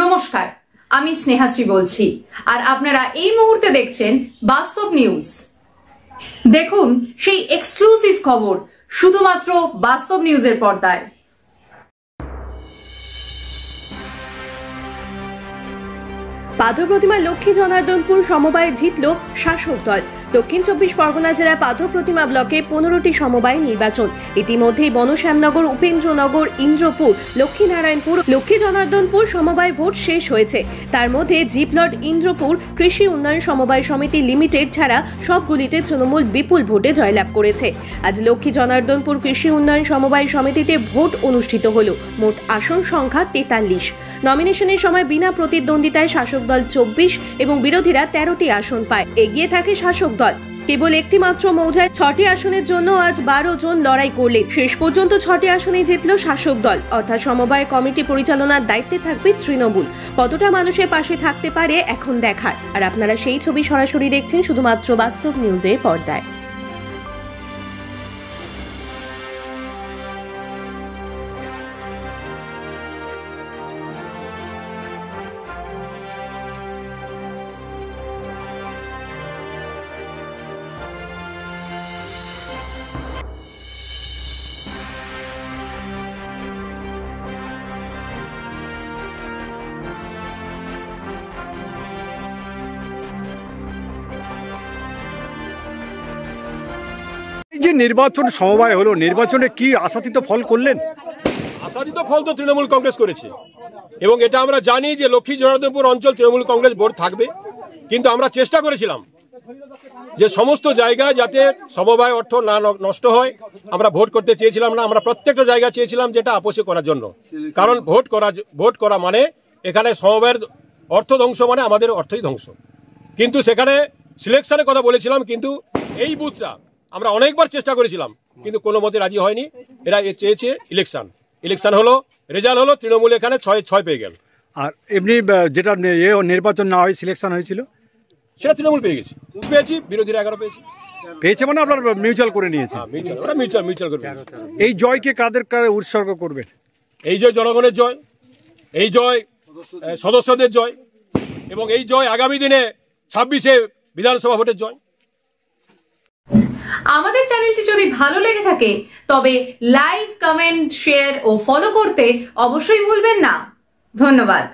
নমস্কার, আমি স্নেহাশ্রী বলছি আর আপনারা এই মুহূর্তে দেখছেন বাস্তব নিউজ। দেখুন সেই এক্সক্লুসিভ খবর শুধুমাত্র বাস্তব নিউজের পর্দায়। পাথর প্রতিমা লক্ষ্মী জনার্দনপুর সমবায়ে জিতল শাসক দল। দক্ষিণ 24 পরগনা জেলার পাথর প্রতিমা ব্লকে 15টি সমবায় নির্বাচন। ইতিমধ্যেই বনশ্যামনগর, উপেন্দ্রনগর, ইন্দ্রপুর, লক্ষ্মীনারায়ণপুর, লক্ষ্মী জনার্দনপুর সমবায় ভোট শেষ হয়েছে। তার মধ্যে জিপ্লট ইন্দ্রপুর কৃষি উন্নয়ন সমবায় সমিতি লিমিটেড ছাড়া সবগুলিতে তৃণমূল বিপুল ভোটে জয়লাভ করেছে। আজ লক্ষ্মী জনার্দনপুর কৃষি উন্নয়ন সমবায় সমিতিতে ভোট অনুষ্ঠিত হলো। মোট আসন সংখ্যা 43। নমিনেশনের সময় বিনা প্রতিদ্বন্দ্বিতায় শাসক দল 24 এবং বিরোধীরা 13টি আসন পায়। এগিয়ে থাকে শাসক দল। কেবল একটি মাত্র মৌজায় 6টি আসনের জন্য আজ 12 জন লড়াই করলেন। শেষ পর্যন্ত 6টি আসনে জিতল শাসক দল, অর্থাৎ সমবায় কমিটি পরিচালনার দায়িত্বে থাকবে তৃণমূল। কতটা মানুষের পাশে থাকতে পারে এখন দেখার। আর আপনারা সেই ছবি সরাসরি দেখছেন শুধুমাত্র বাস্তব নিউজের পর্দায়। যে নির্বাচন সমবায় হলো, নির্বাচনে কি আশাতীত ফল করলেন? আশাতীত ফল তো তৃণমূল কংগ্রেস করেছে এবং এটা আমরা জানি যে লক্ষ্মী জনার্দনপুর অঞ্চল তৃণমূল কংগ্রেস ভোট থাকবে। কিন্তু আমরা চেষ্টা করেছিলাম যে সমস্ত জায়গায় যাতে সমবায় অর্থ না নষ্ট হয়, আমরা ভোট করতে চেয়েছিলাম না। আমরা প্রত্যেকটা জায়গা চেয়েছিলাম যেটা আপোষে করার জন্য, কারণ ভোট করা মানে এখানে সমবায়ের অর্থ ধ্বংস মানে আমাদের অর্থই ধ্বংস। কিন্তু সেখানে সিলেকশনের কথা বলেছিলাম, কিন্তু এই বুথটা আমরা অনেকবার চেষ্টা করেছিলাম কিন্তু কোনো মতে রাজি হয়নি। এরা চেয়েছে ইলেকশন হলো, রেজাল্ট হলো, তৃণমূল এখানে 6 পেয়ে গেল। আর এমনি যেটা নির্বাচন না হয় সিলেকশন হয়েছিল সেটা তৃণমূল পেয়েছে, বিরোধীরা 11 পেয়েছে মানে আপনার মিউচুয়াল করে নিয়েছে। মিউচুয়াল করবে। এই জয়কে কাদের উৎসর্গ করবে? এই জয় জনগণের জয়, এই জয় সদস্যদের জয় এবং এই জয় আগামী দিনে 26-এ বিধানসভা ভোটের জয়। আমাদের চ্যানেলটি যদি ভালো লেগে থাকে তবে লাইক, কমেন্ট, শেয়ার ও ফলো করতে অবশ্যই ভুলবেন না। ধন্যবাদ।